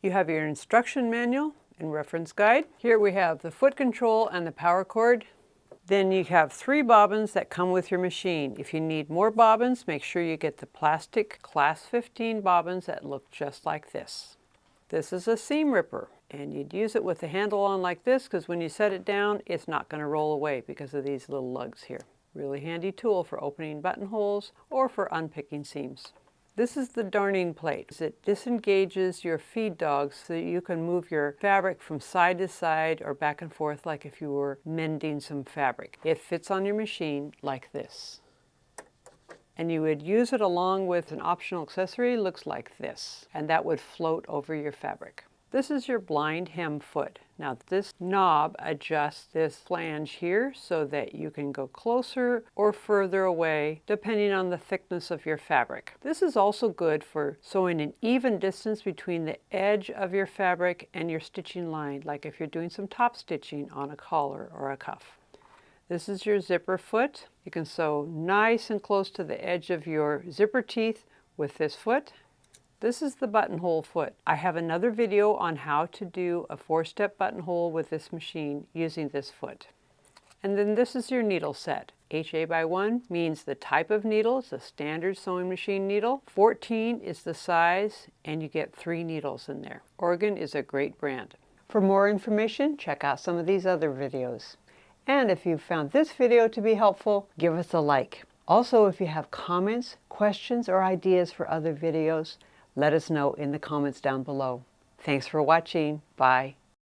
You have your instruction manual and reference guide. Here we have the foot control and the power cord. Then you have 3 bobbins that come with your machine. If you need more bobbins, make sure you get the plastic class 15 bobbins that look just like this. This is a seam ripper, and you'd use it with the handle on like this because when you set it down, it's not going to roll away because of these little lugs here. Really handy tool for opening buttonholes or for unpicking seams. This is the darning plate. It disengages your feed dogs so that you can move your fabric from side to side or back and forth like if you were mending some fabric. It fits on your machine like this. And you would use it along with an optional accessory, looks like this, and that would float over your fabric. This is your blind hem foot. Now this knob adjusts this flange here so that you can go closer or further away depending on the thickness of your fabric. This is also good for sewing an even distance between the edge of your fabric and your stitching line, like if you're doing some top stitching on a collar or a cuff. This is your zipper foot. You can sew nice and close to the edge of your zipper teeth with this foot. This is the buttonhole foot. I have another video on how to do a 4-step buttonhole with this machine using this foot. And then this is your needle set. HA by 1 means the type of needle. It's a standard sewing machine needle. 14 is the size, and you get 3 needles in there. Oregon is a great brand. For more information, check out some of these other videos. And if you found this video to be helpful, give us a like. Also, if you have comments, questions, or ideas for other videos, let us know in the comments down below. Thanks for watching. Bye.